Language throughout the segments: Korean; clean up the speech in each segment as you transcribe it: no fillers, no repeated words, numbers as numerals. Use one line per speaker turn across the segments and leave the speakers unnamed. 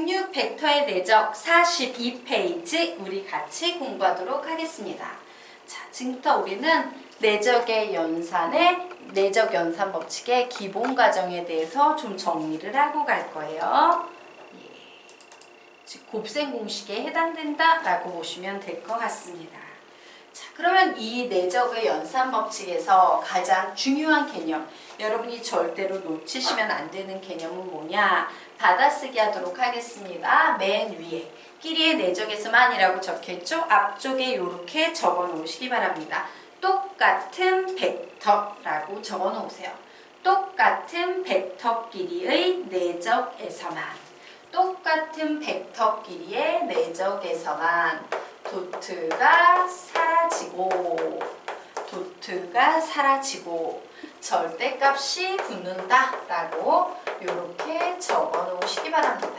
중력 벡터의 내적 42페이지 우리 같이 공부하도록 하겠습니다. 자, 지금부터 우리는 내적의 연산의 내적 연산 법칙의 기본 과정에 대해서 좀 정리를 하고 갈 거예요. 즉 곱셈 공식에 해당된다라고 보시면 될 것 같습니다. 자, 그러면 이 내적의 연산 법칙에서 가장 중요한 개념, 여러분이 절대로 놓치시면 안 되는 개념은 뭐냐? 받아쓰기 하도록 하겠습니다. 맨 위에 끼리의 내적에서만이라고 적혀있죠? 앞쪽에 이렇게 적어 놓으시기 바랍니다. 똑같은 벡터라고 적어 놓으세요. 똑같은 벡터끼리의 내적에서만, 똑같은 벡터끼리의 내적에서만 도트가 사라지고 절대값이 붙는다 라고 이렇게 적어 놓으시기 바랍니다.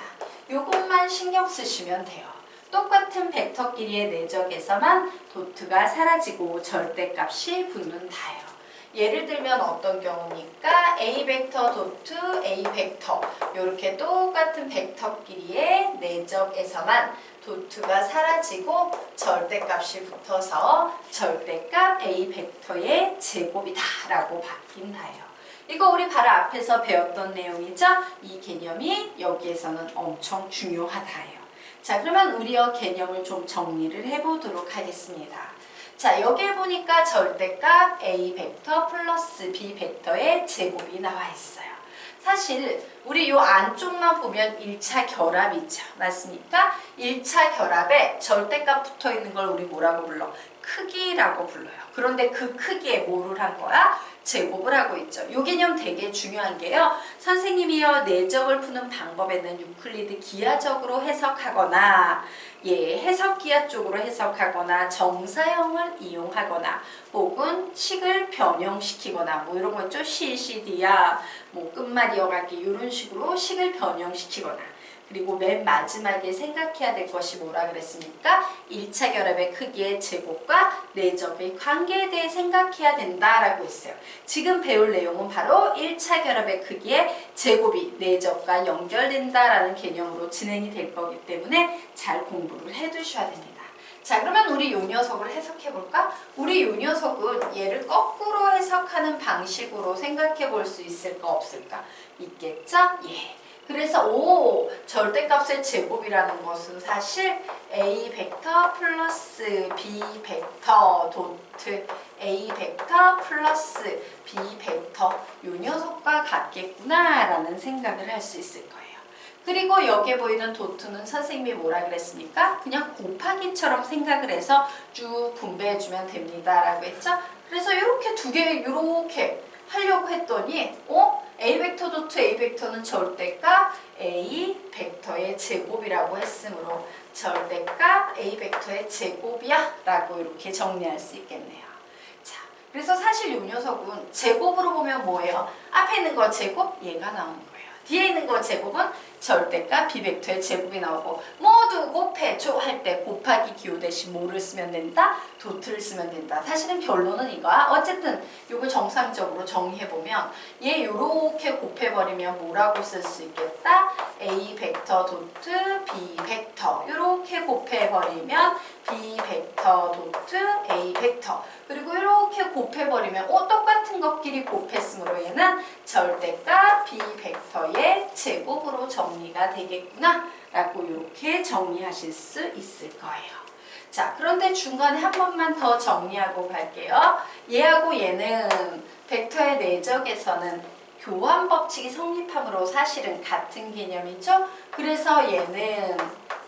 요것만 신경 쓰시면 돼요. 똑같은 벡터끼리의 내적에서만 도트가 사라지고 절대값이 붙는다요. 예를 들면 어떤 경우니까 A 벡터 도트 A 벡터 이렇게 똑같은 벡터끼리의 내적에서만 도트가 사라지고 절대값이 붙어서 절대값 A 벡터의 제곱이다 라고 바뀐다요. 이거 우리 바로 앞에서 배웠던 내용이죠? 이 개념이 여기에서는 엄청 중요하다요. 자, 그러면 우리의 개념을 좀 정리를 해보도록 하겠습니다. 자, 여기에 보니까 절대값 A 벡터 플러스 B 벡터의 제곱이 나와 있어요. 사실 우리 요 안쪽만 보면 1차 결합이죠. 맞습니까? 1차 결합에 절대값 붙어 있는 걸 우리 뭐라고 불러? 크기라고 불러요. 그런데 그 크기에 뭐를 한 거야? 제곱을 하고 있죠. 이 개념 되게 중요한 게요. 선생님이요 내적을 푸는 방법에는 유클리드 기하적으로 해석하거나 해석 기하 쪽으로 해석하거나 정사형을 이용하거나 혹은 식을 변형시키거나 뭐 이런 거 있죠. CCD야 뭐 끝말 이어가기 이런 식으로 식을 변형시키거나 그리고 맨 마지막에 생각해야 될 것이 뭐라 그랬습니까? 1차 결합의 크기의 제곱과 내적의 관계에 대해 생각해야 된다라고 했어요. 지금 배울 내용은 바로 1차 결합의 크기의 제곱이 내적과 연결된다라는 개념으로 진행이 될 거기 때문에 잘 공부를 해두셔야 됩니다. 자, 그러면 우리 요 녀석을 해석해 볼까? 우리 요 녀석은 얘를 거꾸로 해석하는 방식으로 생각해 볼 수 있을까 없을까? 있겠죠? 그래서 절대값의 제곱이라는 것은 사실 A 벡터 플러스 B 벡터 도트 A 벡터 플러스 B 벡터 요 녀석과 같겠구나 라는 생각을 할 수 있을 거예요. 그리고 여기에 보이는 도트는 선생님이 뭐라 그랬습니까? 그냥 곱하기처럼 생각을 해서 쭉 분배해주면 됩니다 라고 했죠? 그래서 이렇게 두 개 이렇게 하려고 했더니 A 벡터 도트 A 벡터는 절대값 A 벡터의 제곱이라고 했으므로 절대값 A 벡터의 제곱이야 라고 이렇게 정리할 수 있겠네요. 자, 그래서 사실 이 녀석은 제곱으로 보면 뭐예요? 앞에 있는 거 제곱 얘가 나오는 거예요. 뒤에 있는 거 제곱은 절대값 B 벡터의 제곱이 나오고 모두 곱해줘 할 때 곱하기 기호 대신 뭐를 쓰면 된다? 도트를 쓰면 된다. 사실은 결론은 이거야. 어쨌든 이거 정상적으로 정리해보면 얘 요렇게 곱해버리면 뭐라고 쓸 수 있겠다? A 벡터 도트 B 벡터 요렇게 곱해버리면 B 벡터 도트 A 벡터 그리고 이렇게 곱해버리면 똑같은 것끼리 곱했으므로 얘는 절대값 B 벡터의 제곱으로 정리가 되겠구나 라고 이렇게 정리하실 수 있을 거예요. 자, 그런데 중간에 한 번만 더 정리하고 갈게요. 얘하고 얘는 벡터의 내적에서는 교환 법칙이 성립함으로 사실은 같은 개념이죠. 그래서 얘는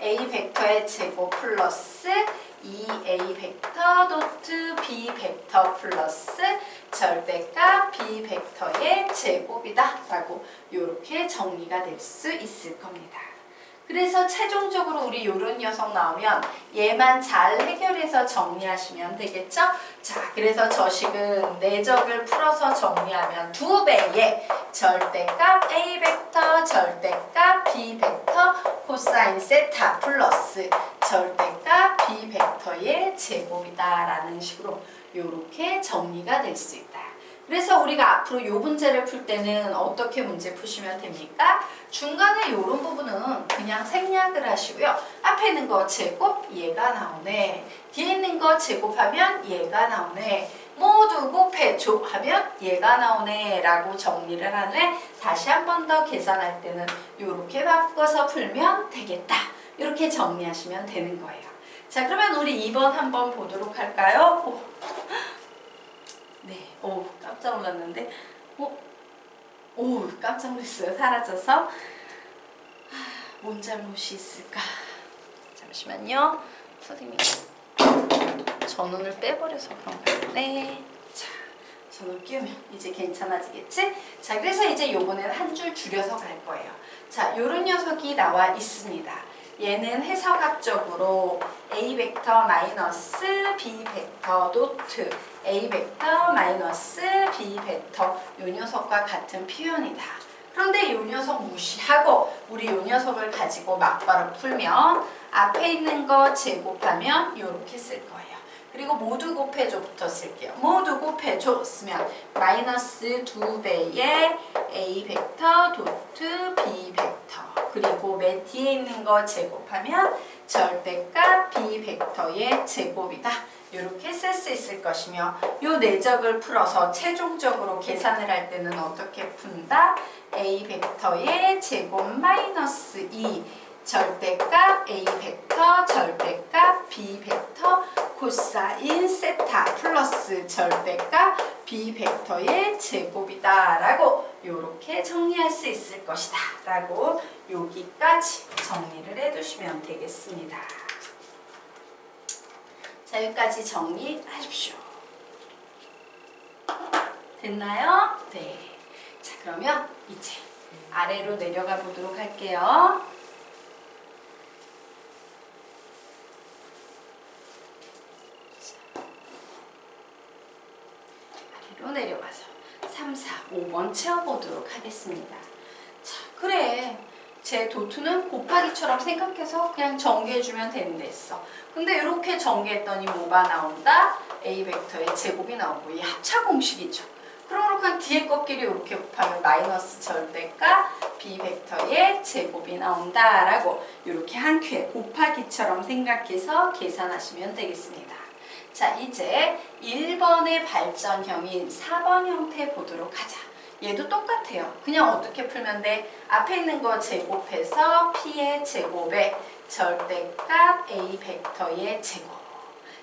A 벡터의 제곱 플러스 2A 벡터 도트 B 벡터 플러스 절대값 B 벡터의 제곱이다 라고 이렇게 정리가 될 수 있을 겁니다. 그래서 최종적으로 우리 요런 녀석 나오면 얘만 잘 해결해서 정리하시면 되겠죠? 자, 그래서 저 식은 내적을 풀어서 정리하면 2배의 절대값 A 벡터, 절대값 B 벡터, 코사인 세타 플러스 절대값 B 벡터의 제곱이다 라는 식으로 이렇게 정리가 될 수 있다. 그래서 우리가 앞으로 이 문제를 풀 때는 어떻게 문제 푸시면 됩니까? 중간에 이런 부분은 그냥 생략을 하시고요. 앞에 있는 거 제곱 얘가 나오네. 뒤에 있는 거 제곱하면 얘가 나오네. 모두 곱해줘 하면 얘가 나오네 라고 정리를 한 후에 다시 한 번 더 계산할 때는 이렇게 바꿔서 풀면 되겠다. 이렇게 정리하시면 되는 거예요. 자, 그러면 우리 2번 한번 보도록 할까요? 오. 네, 오, 깜짝 놀랐는데, 오, 깜짝 놀랐어요. 사라져서. 뭔 잘못이 있을까? 잠시만요. 선생님, 전원을 빼버려서 그런가요? 네. 자, 전원 끼우면 이제 괜찮아지겠지? 자, 그래서 이제 요번에는 한 줄 줄여서 갈 거예요. 자, 요런 녀석이 나와 있습니다. 얘는 해석학적으로 A 벡터 마이너스 B 벡터 노트 A 벡터 마이너스 B 벡터 요 녀석과 같은 표현이다. 그런데 요 녀석 무시하고 우리 요 녀석을 가지고 막바로 풀면 앞에 있는 거 제곱하면 요렇게 쓸 거예요. 그리고 모두 곱해줘부터 쓸게요. 모두 곱해줘 쓰면 마이너스 2배의 A 벡터 도트 B 벡터 그리고 맨 뒤에 있는 거 제곱하면 절대값 B 벡터의 제곱이다. 이렇게 쓸 수 있을 것이며 이 내적을 풀어서 최종적으로 계산을 할 때는 어떻게 푼다? A 벡터의 제곱 마이너스 2 절대값 A 벡터 절대값 B 벡터 코사인 세타 플러스 절대값 B 벡터의 제곱이다 라고 이렇게 정리할 수 있을 것이다 라고 여기까지 정리를 해두시면 되겠습니다. 자, 여기까지 정리하십시오. 됐나요? 네. 자, 그러면 이제 아래로 내려가 보도록 할게요. 아래로 내려가서 3, 4, 5번 채워보도록 하겠습니다. 자, 그래. 제 도트는 곱하기처럼 생각해서 그냥 전개해주면 되는데 했어. 근데 이렇게 전개했더니 뭐가 나온다? A 벡터의 제곱이 나오고 이 합차 공식이죠. 그러면 뒤에 것끼리 이렇게 곱하면 마이너스 절대값 B 벡터의 제곱이 나온다라고 이렇게 한 큐에 곱하기처럼 생각해서 계산하시면 되겠습니다. 자, 이제 1번의 발전형인 4번 형태 보도록 하자. 얘도 똑같아요. 그냥 어떻게 풀면 돼? 앞에 있는 거 제곱해서 P의 제곱에 절대값 A 벡터의 제곱.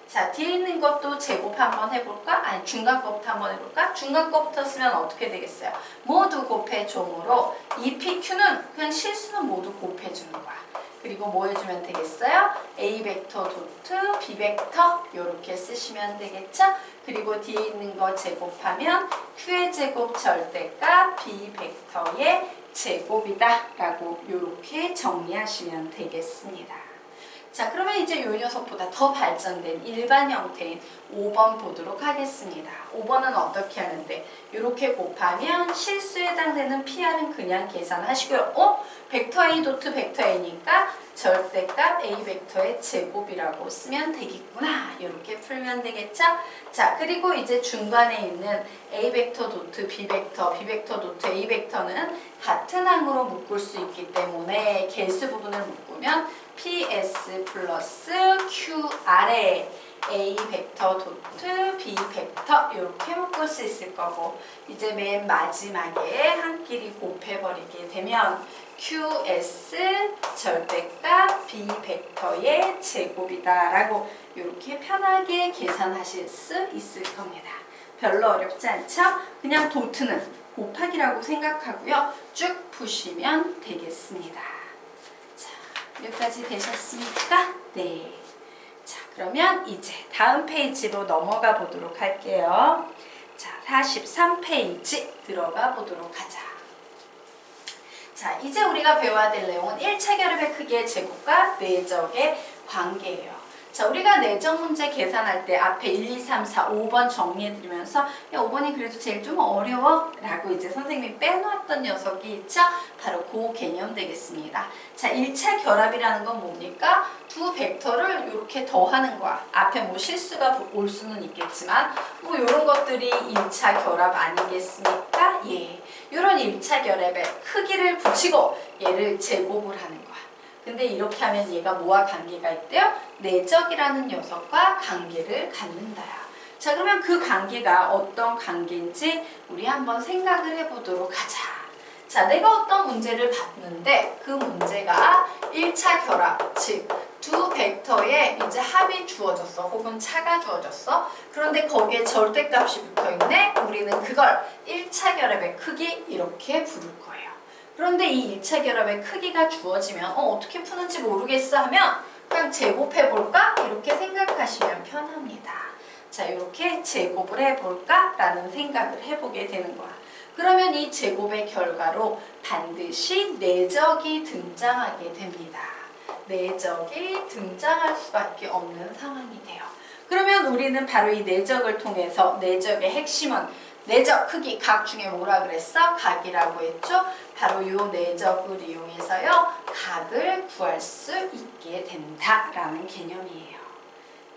자, 뒤에 있는 것도 제곱 한번 해볼까? 아니, 중간 거부터 한번 해볼까? 중간 거부터 쓰면 어떻게 되겠어요? 모두 곱해 종으로 이 PQ는 그냥 실수는 모두 곱해주는 거야. 그리고 뭐 해주면 되겠어요? A 벡터 도트 B 벡터 이렇게 쓰시면 되겠죠? 그리고 뒤에 있는 거 제곱하면 Q의 제곱 절대값 B 벡터의 제곱이다 라고 이렇게 정리하시면 되겠습니다. 자, 그러면 이제 이 녀석보다 더 발전된 일반 형태인 5번 보도록 하겠습니다. 5번은 어떻게 하는데 이렇게 곱하면 실수에 해당되는 PR은 그냥 계산하시고요. 벡터 A 도트 벡터 A니까 절대값 A 벡터의 제곱이라고 쓰면 되겠구나. 이렇게 풀면 되겠죠? 자, 그리고 이제 중간에 있는 A 벡터 도트 B 벡터, B 벡터 도트 A 벡터는 같은 항으로 묶을 수 있기 때문에 개수 부분을 묶으면 PS 플러스 QR에 A 벡터 도트 B 벡터 이렇게 묶을 수 있을 거고 이제 맨 마지막에 한 끼리 곱해버리게 되면 QS 절대값 B 벡터의 제곱이다 라고 이렇게 편하게 계산하실 수 있을 겁니다. 별로 어렵지 않죠? 그냥 도트는 곱하기라고 생각하고요. 쭉 푸시면 되겠습니다. 자, 여기까지 되셨습니까? 네. 자, 그러면 이제 다음 페이지로 넘어가 보도록 할게요. 자, 43페이지 들어가 보도록 하자. 자, 이제 우리가 배워야 될 내용은 1차 결합의 크기의 제곱과 내적의 관계예요. 자, 우리가 내적 문제 계산할 때 앞에 1, 2, 3, 4, 5번 정리해드리면서 야, 5번이 그래도 제일 좀 어려워 라고 이제 선생님이 빼놓았던 녀석이 있죠? 바로 그 개념 되겠습니다. 자, 1차 결합이라는 건 뭡니까? 두 벡터를 이렇게 더하는 거야. 앞에 뭐 실수가 올 수는 있겠지만 뭐 이런 것들이 1차 결합 아니겠습니까? 예, 이런 1차 결합에 크기를 붙이고 얘를 제곱을 하는 거야. 근데 이렇게 하면 얘가 뭐와 관계가 있대요? 내적이라는 녀석과 관계를 갖는다요. 자, 그러면 그 관계가 어떤 관계인지 우리 한번 생각을 해보도록 하자. 자, 내가 어떤 문제를 봤는데 그 문제가 1차 결합, 즉 두 벡터의 이제 합이 주어졌어. 혹은 차가 주어졌어. 그런데 거기에 절대값이 붙어있네. 우리는 그걸 1차 결합의 크기 이렇게 부를 거예요. 그런데 이 1차 결합의 크기가 주어지면 어떻게 푸는지 모르겠어 하면 그냥 제곱해볼까? 이렇게 생각하시면 편합니다. 자, 이렇게 제곱을 해볼까? 라는 생각을 해보게 되는 거야. 그러면 이 제곱의 결과로 반드시 내적이 등장하게 됩니다. 내적이 등장할 수밖에 없는 상황이 돼요. 그러면 우리는 바로 이 내적을 통해서 내적의 핵심은 내적 크기 각 중에 뭐라 그랬어? 각이라고 했죠? 바로 이 내적을 이용해서요 각을 구할 수 있게 된다라는 개념이에요.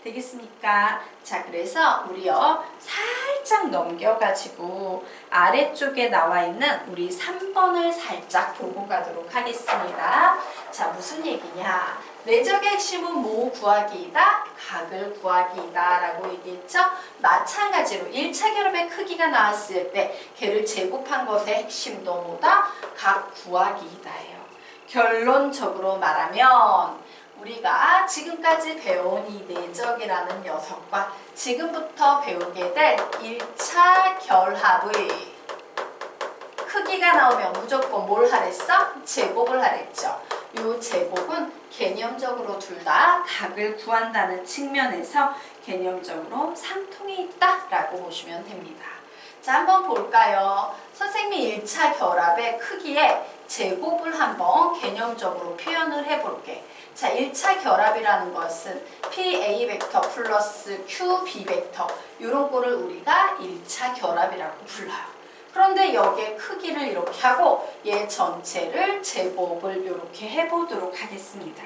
되겠습니까? 자, 그래서 우리요 살짝 넘겨가지고 아래쪽에 나와 있는 우리 3번을 살짝 보고 가도록 하겠습니다. 자, 무슨 얘기냐? 내적의 핵심은 뭐 구하기이다? 각을 구하기이다 라고 얘기했죠? 마찬가지로 1차 결합의 크기가 나왔을 때 걔를 제곱한 것의 핵심도 뭐다? 각 구하기이다예요. 결론적으로 말하면 우리가 지금까지 배운 이 내적이라는 녀석과 지금부터 배우게 될 1차 결합의 크기가 나오면 무조건 뭘 하랬어? 제곱을 하랬죠. 이 제곱은 개념적으로 둘 다 각을 구한다는 측면에서 개념적으로 상통이 있다라고 보시면 됩니다. 자, 한번 볼까요? 선생님이 1차 결합의 크기에 제곱을 한번 개념적으로 표현을 해볼게. 자, 1차 결합이라는 것은 PA 벡터 플러스 QB 벡터 이런 거를 우리가 1차 결합이라고 불러요. 그런데 여기에 크기를 이렇게 하고 얘 전체를 제곱을 이렇게 해보도록 하겠습니다.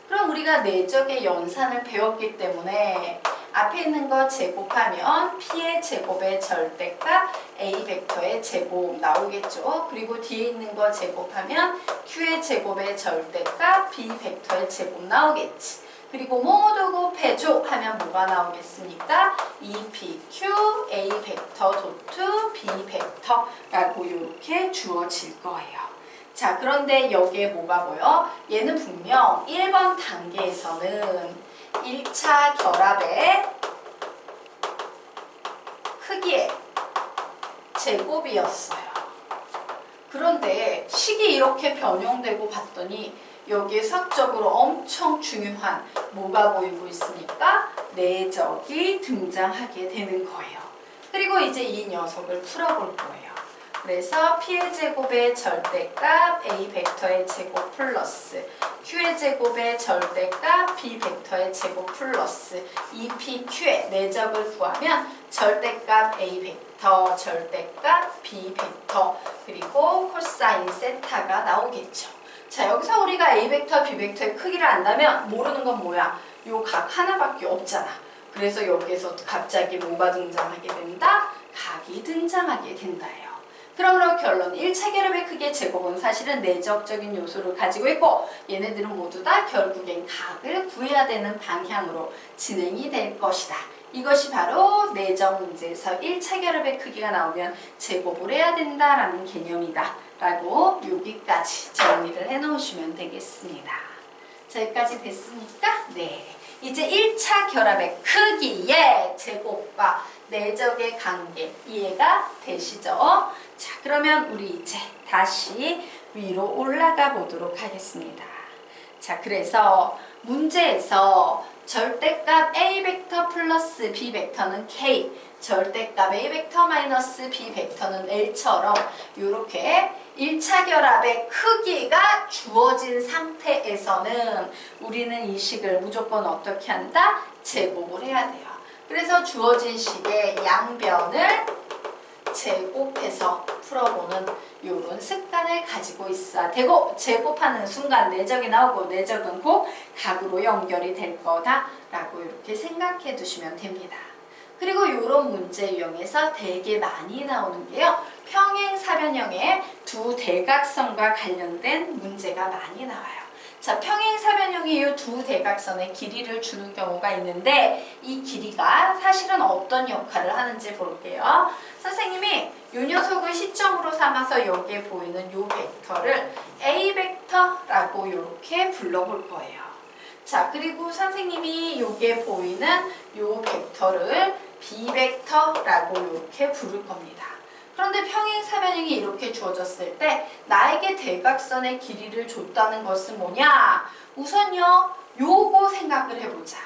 그럼 우리가 내적의 연산을 배웠기 때문에 앞에 있는 거 제곱하면 P의 제곱의 절대값 A 벡터의 제곱 나오겠죠. 그리고 뒤에 있는 거 제곱하면 Q의 제곱의 절대값 B 벡터의 제곱 나오겠지. 그리고 모두 곱해줘 하면 뭐가 나오겠습니까? 2PQ A 벡터 도트 B 벡터라고 이렇게 주어질 거예요. 자, 그런데 여기에 뭐가 보여? 얘는 분명 1번 단계에서는 1차 결합의 크기의 제곱이었어요. 그런데 식이 이렇게 변형되고 봤더니 여기에 수학적으로 엄청 중요한 뭐가 보이고 있습니까? 내적이 등장하게 되는 거예요. 그리고 이제 이 녀석을 풀어볼 거예요. 그래서 P의 제곱의 절대값 A 벡터의 제곱 플러스 Q의 제곱의 절대값 B 벡터의 제곱 플러스 2PQ의 내적을 구하면 절대값 A 벡터, 절대값 B 벡터, 그리고 코사인 세타가 나오겠죠. 자, 여기서 우리가 A 벡터, B 벡터의 크기를 안다면 모르는 건 뭐야? 요 각 하나밖에 없잖아. 그래서 여기에서 갑자기 뭐가 등장하게 된다? 각이 등장하게 된다예요. 그러므로 결론 1차 결합의 크기의 제곱은 사실은 내적적인 요소를 가지고 있고 얘네들은 모두 다 결국엔 각을 구해야 되는 방향으로 진행이 될 것이다. 이것이 바로 내적 문제에서 1차 결합의 크기가 나오면 제곱을 해야 된다라는 개념이다 라고 여기까지 정리를 해 놓으시면 되겠습니다. 자, 여기까지 됐습니까? 네. 이제 1차 결합의 크기의 제곱과 내적의 관계 이해가 되시죠? 자, 그러면 우리 이제 다시 위로 올라가 보도록 하겠습니다. 자, 그래서 문제에서 절대값 A 벡터 플러스 B 벡터는 K, 절대값 A 벡터 마이너스 B 벡터는 L처럼 이렇게 1차 결합의 크기가 주어진 상태에서는 우리는 이 식을 무조건 어떻게 한다? 제곱을 해야 돼요. 그래서 주어진 식의 양변을 제곱해서 풀어보는 이런 습관을 가지고 있어야 되고, 제곱하는 순간 내적이 나오고 내적은 곧 각으로 연결이 될 거다라고 이렇게 생각해 두시면 됩니다. 그리고 이런 문제 유형에서 되게 많이 나오는 게요, 평행사변형의 두 대각선과 관련된 문제가 많이 나와요. 자, 평행사변형이 이 두 대각선의 길이를 주는 경우가 있는데 이 길이가 사실은 어떤 역할을 하는지 볼게요. 선생님이 이 녀석을 시점으로 삼아서 여기에 보이는 이 벡터를 A 벡터라고 이렇게 불러볼 거예요. 자, 그리고 선생님이 여기에 보이는 이 벡터를 B 벡터라고 이렇게 부를 겁니다. 그런데 평행사변형이 이렇게 주어졌을 때 나에게 대각선의 길이를 줬다는 것은 뭐냐? 우선요, 요거 생각을 해보자.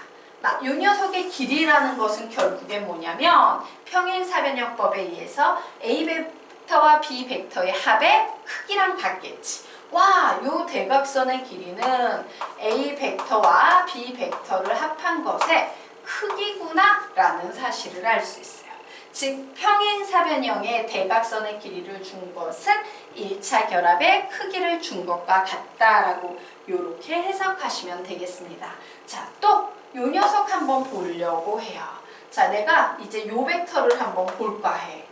이 녀석의 길이라는 것은 결국에 뭐냐면 평행사변형법에 의해서 A 벡터와 B 벡터의 합의 크기랑 같겠지. 와, 요 대각선의 길이는 A 벡터와 B 벡터를 합한 것의 크기구나 라는 사실을 알 수 있어요. 즉 평행사변형의 대각선의 길이를 준 것은 1차 결합의 크기를 준 것과 같다라고 이렇게 해석하시면 되겠습니다. 자, 또 이 녀석 한번 보려고 해요. 자, 내가 이제 요 벡터를 한번 볼까 해.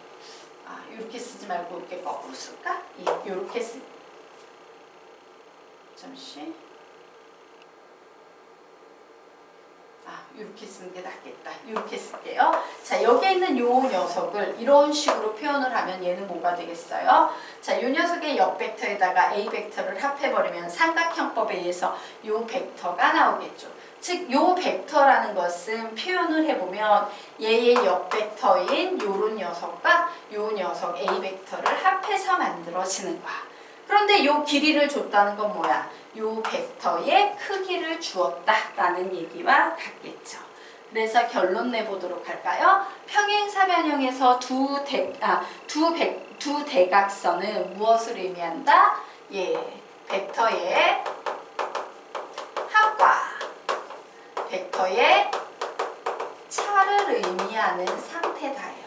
이렇게 쓰지 말고 이렇게 거꾸로 쓸까? 이렇게 쓰. 잠시. 이렇게 쓰는 게 낫겠다. 이렇게 쓸게요. 자, 여기에 있는 요 녀석을 이런 식으로 표현을 하면 얘는 뭐가 되겠어요? 자, 요 녀석의 옆 벡터에다가 A 벡터를 합해버리면 삼각형법에 의해서 요 벡터가 나오겠죠. 즉, 요 벡터라는 것은 표현을 해보면 얘의 옆 벡터인 요런 녀석과 요 녀석 A 벡터를 합해서 만들어지는 거야. 그런데 요 길이를 줬다는 건 뭐야? 요 벡터의 크기를 주었다라는 얘기와 같겠죠. 그래서 결론 내보도록 할까요? 평행사변형에서 두 대각선은 무엇을 의미한다? 벡터의 합과 벡터의 차를 의미하는 상태다요.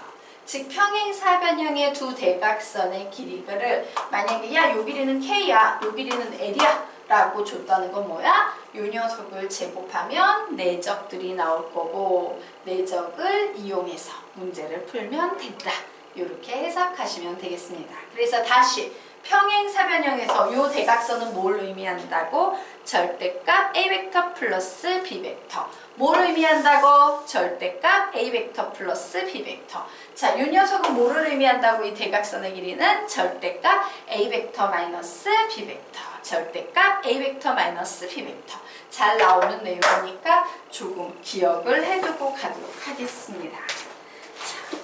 즉 평행사변형의 두 대각선의 길이를 만약에 요 길이는 K야, 요 길이는 L이야 라고 줬다는 건 뭐야? 요 녀석을 제곱하면 내적들이 나올 거고 내적을 이용해서 문제를 풀면 된다. 이렇게 해석하시면 되겠습니다. 그래서 다시 평행사변형에서 요 대각선은 뭘 의미한다고? 절대값 A 벡터 플러스 B 벡터. 뭘 의미한다고? 절대값 A 벡터 플러스 B 벡터. 자, 요 녀석은 뭐를 의미한다고? 이 대각선의 길이는 절대값 A 벡터 마이너스 B 벡터. 절대값 A 벡터 마이너스 B 벡터. 잘 나오는 내용이니까 조금 기억을 해두고 가도록 하겠습니다. 자,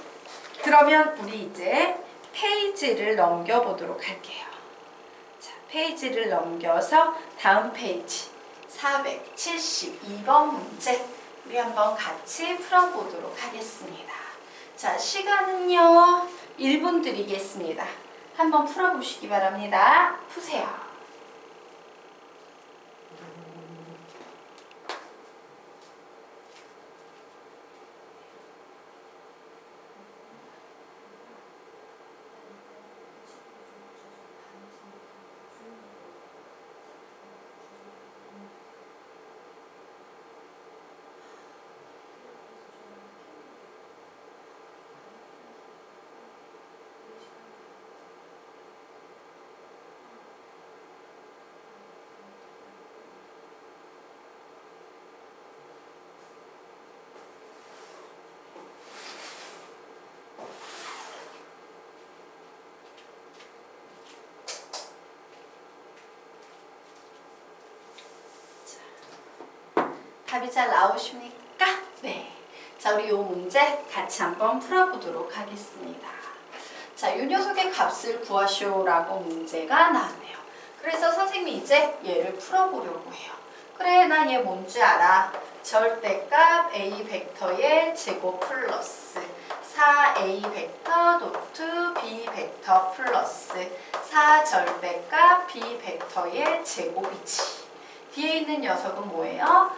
그러면 우리 이제 페이지를 넘겨보도록 할게요. 자, 페이지를 넘겨서 다음 페이지 472번 문제 우리 한번 같이 풀어보도록 하겠습니다. 자, 시간은요 1분 드리겠습니다. 한번 풀어보시기 바랍니다. 푸세요. 답이 잘 나오십니까? 네. 자, 우리 이 문제 같이 한번 풀어보도록 하겠습니다. 자, 이 녀석의 값을 구하시오라고 문제가 나왔네요. 그래서 선생님이 이제 얘를 풀어보려고 해요. 그래, 나 얘 뭔지 알아. 절대값 A 벡터의 제곱 플러스 4A 벡터 도트 B 벡터 플러스 4절대값 B 벡터의 제곱이지. 뒤에 있는 녀석은 뭐예요?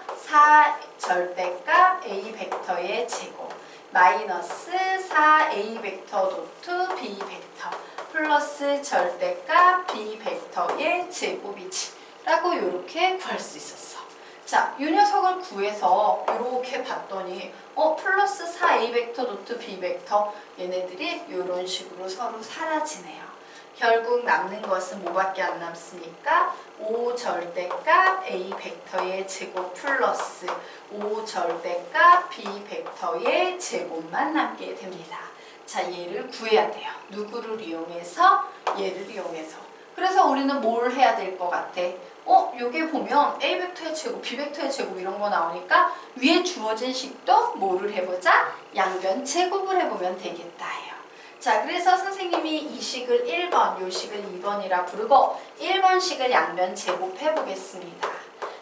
4절대값 A 벡터의 제곱 마이너스 4A 벡터 도트 B 벡터 플러스 절대값 B 벡터의 제곱이지 라고 이렇게 구할 수 있었어. 자, 이 녀석을 구해서 이렇게 봤더니 플러스 4A 벡터 도트 B 벡터 얘네들이 이런 식으로 서로 사라지네요. 결국 남는 것은 뭐밖에 안 남습니까? 5절대값 A 벡터의 제곱 플러스 5절대값 B 백터의 제곱만 남게 됩니다. 자, 얘를 구해야 돼요. 누구를 이용해서? 얘를 이용해서. 그래서 우리는 뭘 해야 될 것 같아? 요게 보면 A 벡터의 제곱, B 벡터의 제곱 이런 거 나오니까 위에 주어진 식도 뭐를 해보자? 양변 제곱을 해보면 되겠다 해요. 자, 그래서 선생님이 이 식을 1번, 요 식을 2번이라 부르고 1번식을 양변 제곱해 보겠습니다.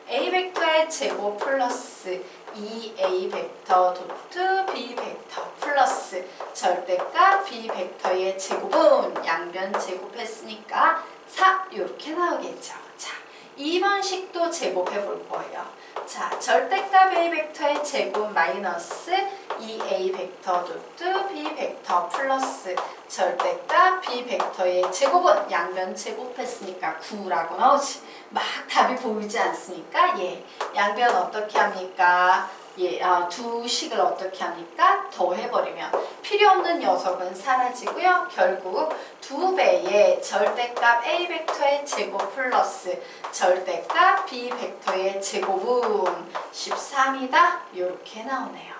A 벡터의 제곱 플러스 2A 벡터 도트 B 벡터 플러스 절대값 B 벡터의 제곱은 양변 제곱했으니까 4 이렇게 나오겠죠. 자, 2번식도 제곱해 볼 거예요. 자, 절대값 A 벡터의 제곱 마이너스 2A 벡터 도트 B 벡터 플러스 절대값 B 벡터의 제곱은 양변 제곱했으니까 9라고 나오지. 막 답이 보이지 않습니까? 예, 양변 어떻게 합니까? 예, 두 식을 어떻게 합니까? 더해버리면 필요 없는 녀석은 사라지고요. 결국 2배의 절대값 A 벡터의 제곱 플러스 절대값 B 벡터의 제곱은 13이다. 이렇게 나오네요.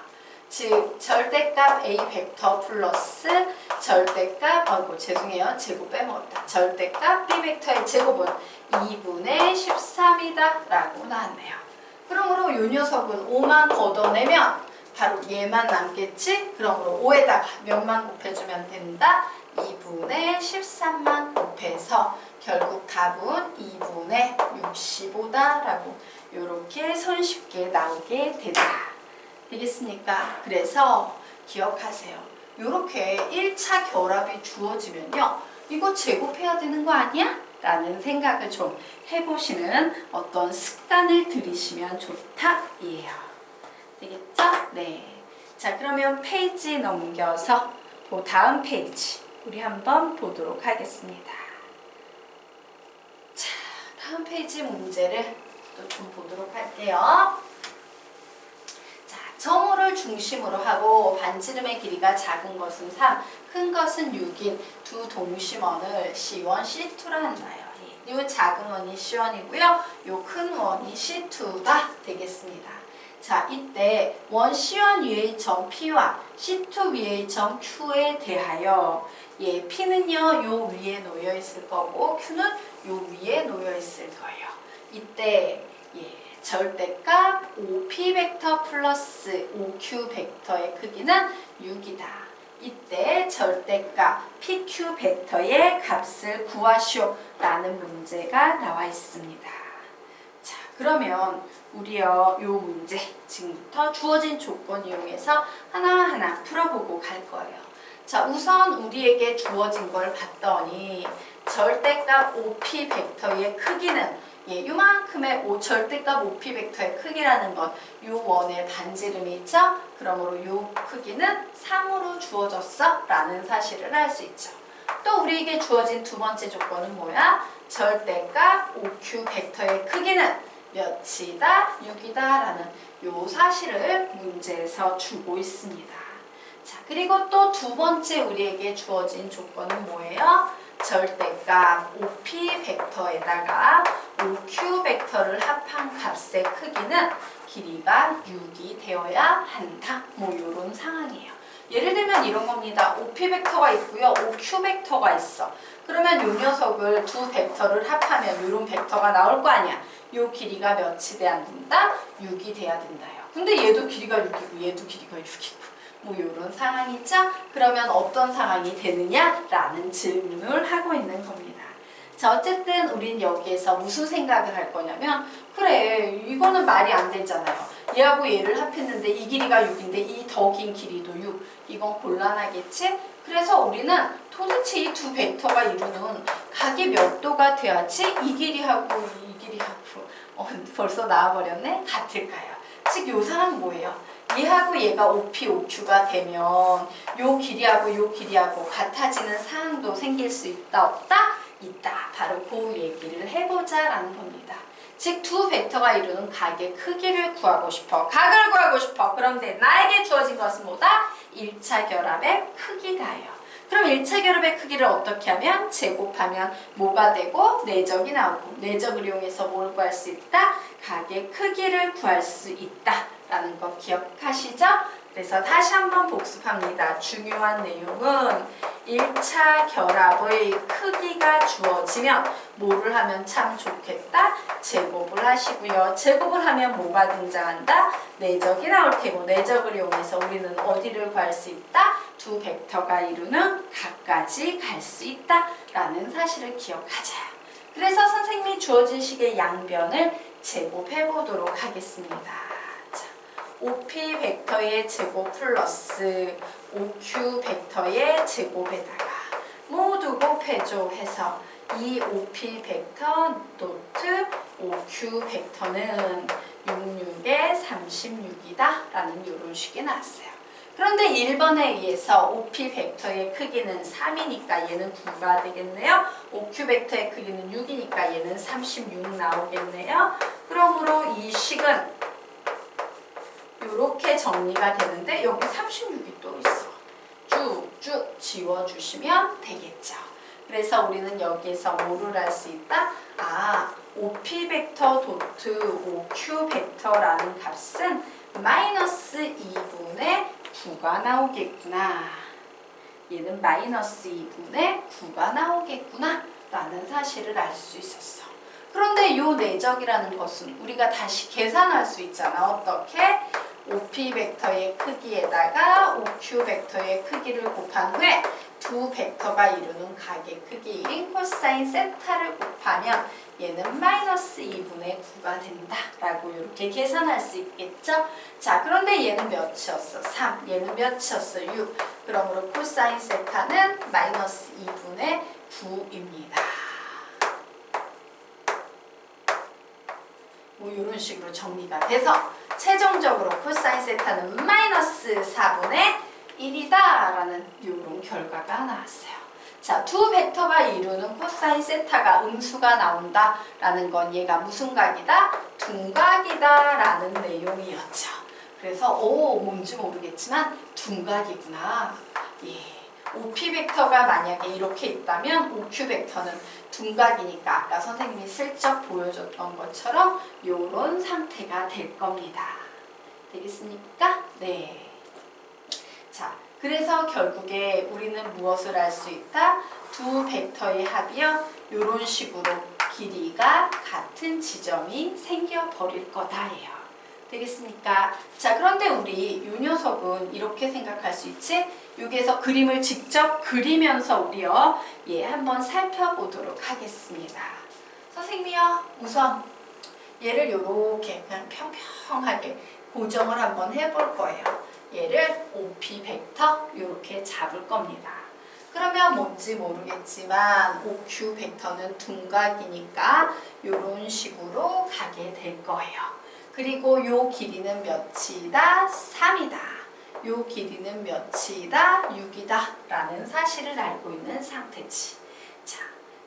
즉 절대값 A 벡터 플러스 절대값 죄송해요. 제곱 빼먹었다. 절대값 B 벡터의 제곱은 2분의 13이다 라고 나왔네요. 그러므로 이 녀석은 5만 걷어내면 바로 얘만 남겠지? 그러므로 5에다가 몇만 곱해주면 된다? 2분의 13만 곱해서 결국 답은 2분의 65다 라고 이렇게 손쉽게 나오게 된다. 되겠습니까? 그래서 기억하세요. 이렇게 1차 결합이 주어지면요. 이거 제곱해야 되는 거 아니야? 라는 생각을 좀 해보시는 어떤 습관을 들이시면 좋다 이에요. 되겠죠? 네. 자, 그러면 페이지 넘겨서 그 다음 페이지 우리 한번 보도록 하겠습니다. 자, 다음 페이지 문제를 또 좀 보도록 할게요. 점호를 중심으로 하고 반지름의 길이가 작은 것은 3, 큰 것은 6인 두 동심원을 C1, C2라 한다요. 이 작은 원이 C1이고요. 이 큰 원이 C2가 되겠습니다. 자, 이때 원 C1 위의 점 P와 C2 위의 점 Q에 대하여 P는요, 요 위에 놓여 있을 거고 Q는 요 위에 놓여 있을 거예요. 이때 절대값 5P 벡터 플러스 5Q 벡터의 크기는 6이다. 이때 절대값 PQ 벡터의 값을 구하시오 라는 문제가 나와 있습니다. 자, 그러면 우리요 요 문제 지금부터 주어진 조건 이용해서 하나하나 풀어보고 갈 거예요. 자, 우선 우리에게 주어진 걸 봤더니 절대값 5P 벡터의 크기는 요만큼의 절대값 5P 벡터의 크기라는 건 요 원의 반지름이 있죠? 그러므로 요 크기는 3으로 주어졌어 라는 사실을 알 수 있죠. 또 우리에게 주어진 두 번째 조건은 뭐야? 절대값 5Q 벡터의 크기는 몇이다? 6이다 라는 요 사실을 문제에서 주고 있습니다. 자, 그리고 또 두 번째 우리에게 주어진 조건은 뭐예요? 절대값 5P 벡터에다가 5Q 벡터를 합한 값의 크기는 길이가 6이 되어야 한다. 뭐 이런 상황이에요. 예를 들면 이런 겁니다. 5P 벡터가 있고요. 5Q 벡터가 있어. 그러면 이 녀석을 두 벡터를 합하면 이런 벡터가 나올 거 아니야. 이 길이가 몇이 돼야 된다? 6이 돼야 된다요. 근데 얘도 길이가 6이고 얘도 길이가 6이고 뭐 이런 상황이죠? 그러면 어떤 상황이 되느냐라는 질문을 하고 있는 겁니다. 자, 어쨌든 우린 여기에서 무슨 생각을 할 거냐면 그래 이거는 말이 안 되잖아요. 얘하고 얘를 합했는데 이 길이가 6인데 이 더 긴 길이도 6. 이건 곤란하겠지? 그래서 우리는 도대체 이 두 벡터가 이루는 각이 몇 도가 돼야지 이 길이하고 이 길이하고 벌써 나와버렸네? 같을까요? 즉 요상은 뭐예요? 얘하고 얘가 OP, OQ가 되면 요 길이하고 요 길이하고 같아지는 사항도 생길 수 있다 없다? 있다. 바로 그 얘기를 해보자 라는 겁니다. 즉 두 벡터가 이루는 각의 크기를 구하고 싶어. 각을 구하고 싶어. 그런데 나에게 주어진 것은 뭐다? 1차 결합의 크기다예요. 그럼 1차 결합의 크기를 어떻게 하면? 제곱하면 뭐가 되고? 내적이 나오고 내적을 이용해서 뭘 구할 수 있다? 각의 크기를 구할 수 있다 라는 거 기억하시죠? 그래서 다시 한번 복습합니다. 중요한 내용은 1차 결합의 크기가 주어지면 뭐를 하면 참 좋겠다? 제곱을 하시고요. 제곱을 하면 뭐가 등장한다? 내적이 나올 테고 내적을 이용해서 우리는 어디를 구할 수 있다? 두 벡터가 이루는 각까지 갈 수 있다 라는 사실을 기억하자요. 그래서 선생님이 주어진 식의 양변을 제곱해 보도록 하겠습니다. OP 벡터의 제곱 플러스 OQ 벡터의 제곱에다가 모두 곱해줘 해서 이 OP 벡터 노트 OQ 벡터는 66에 36이다 라는 이런 식이 나왔어요. 그런데 1번에 의해서 OP 벡터의 크기는 3이니까 얘는 9가 되겠네요. OQ 벡터의 크기는 6이니까 얘는 36 나오겠네요. 그러므로 이 식은 이렇게 정리가 되는데 여기 36이 또 있어. 쭉쭉 지워주시면 되겠죠. 그래서 우리는 여기에서 뭐를 알 수 있다? 아, OP 벡터 도트 OQ 벡터라는 값은 마이너스 2분의 9가 나오겠구나. 얘는 마이너스 2분의 9가 나오겠구나 라는 사실을 알 수 있었어. 그런데 이 내적이라는 것은 우리가 다시 계산할 수 있잖아. 어떻게? OP 벡터의 크기에다가 OQ 벡터의 크기를 곱한 후에 두 벡터가 이루는 각의 크기인 코사인 세타를 곱하면 얘는 마이너스 2분의 9가 된다 라고 이렇게 계산할 수 있겠죠? 자, 그런데 얘는 몇이었어? 3. 얘는 몇이었어? 6. 그러므로 코사인 세타는 마이너스 2분의 9입니다. 뭐 이런 식으로 정리가 돼서 최종적으로 코사인 세타는 마이너스 4분의 1이다 라는 이런 결과가 나왔어요. 자, 두 벡터가 이루는 코사인 세타가 음수가 나온다 라는 건 얘가 무슨 각이다? 둔각이다 라는 내용이었죠. 그래서 뭔지 모르겠지만 둔각이구나. 예. OP 벡터가 만약에 이렇게 있다면 OQ 벡터는 둔각이니까 아까 선생님이 슬쩍 보여줬던 것처럼 이런 상태가 될 겁니다. 되겠습니까? 네. 자, 그래서 결국에 우리는 무엇을 알 수 있다? 두 벡터의 합이요. 이런 식으로 길이가 같은 지점이 생겨버릴 거다예요. 되겠습니까? 자, 그런데 우리 이 녀석은 이렇게 생각할 수 있지? 여기에서 그림을 직접 그리면서 우리요, 한번 살펴보도록 하겠습니다. 선생님이요, 우선 얘를 이렇게 그냥 평평하게 고정을 한번 해볼 거예요. 얘를 OP 벡터 이렇게 잡을 겁니다. 그러면 뭔지 모르겠지만 OQ 벡터는 둔각이니까 이런 식으로 가게 될 거예요. 그리고 요 길이는 몇이다? 3이다. 요 길이는 몇이다? 6이다. 라는 사실을 알고 있는 상태지. 자,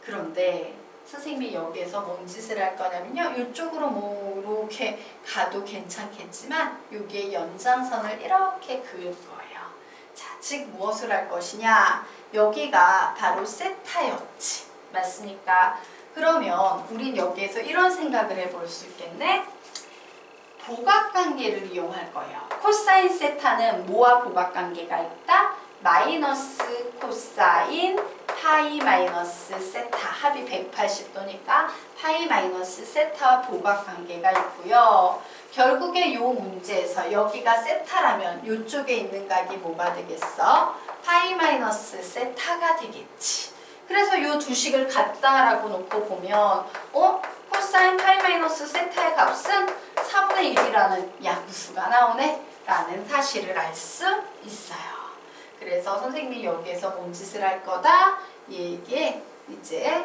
그런데 선생님이 여기에서 뭔 짓을 할 거냐면요. 이쪽으로 뭐 이렇게 가도 괜찮겠지만 여기에 연장선을 이렇게 그을 거예요. 자, 즉 무엇을 할 것이냐? 여기가 바로 세타였지. 맞습니까? 그러면 우린 여기에서 이런 생각을 해볼 수 있겠네. 보각관계를 이용할 거예요. 코사인 세타는 뭐와 보각관계가 있다? 마이너스 코사인 파이 마이너스 세타 합이 180도니까 파이 마이너스 세타와 보각관계가 있고요. 결국에 이 문제에서 여기가 세타라면 이쪽에 있는 각이 뭐가 되겠어? 파이 마이너스 세타가 되겠지. 그래서 이 두 식을 같다라고 놓고 보면 코사인 파이 마이너스 세타의 값은 4분의 1이라는 약수가 나오네 라는 사실을 알 수 있어요. 그래서 선생님이 여기에서 뭔 짓을 할 거다? 얘에게 이제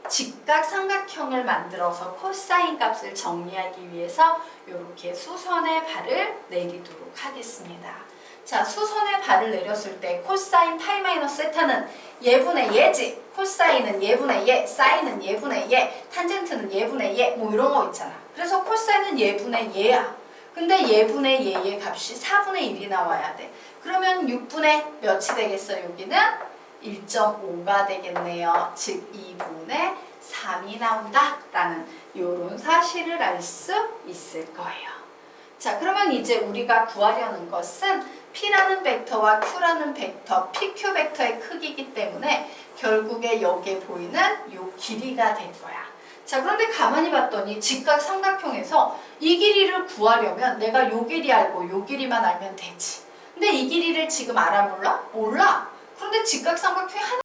직각삼각형을 만들어서 코사인 값을 정리하기 위해서 이렇게 수선의 발을 내리도록 하겠습니다. 자, 수선의 발을 내렸을 때 코사인 파이 마이너스 세타는 예분의 예지. 코사인은 예분의 예, 사인은 예분의 예, 탄젠트는 예분의 예, 뭐 이런 거 있잖아. 그래서 코사인은 예분의 예야. 근데 예분의 예의 값이 4분의 1이 나와야 돼. 그러면 6분의 몇이 되겠어? 여기는 1.5가 되겠네요. 즉 2분의 3이 나온다라는 이런 사실을 알 수 있을 거예요. 자, 그러면 이제 우리가 구하려는 것은 P라는 벡터와 Q라는 벡터, PQ 벡터의 크기이기 때문에 결국에 여기에 보이는 이 길이가 될 거야. 자, 그런데 가만히 봤더니 직각삼각형에서 이 길이를 구하려면 내가 요 길이 알고 요 길이만 알면 되지. 근데 이 길이를 지금 알아 몰라? 몰라. 그런데 직각삼각형이 하나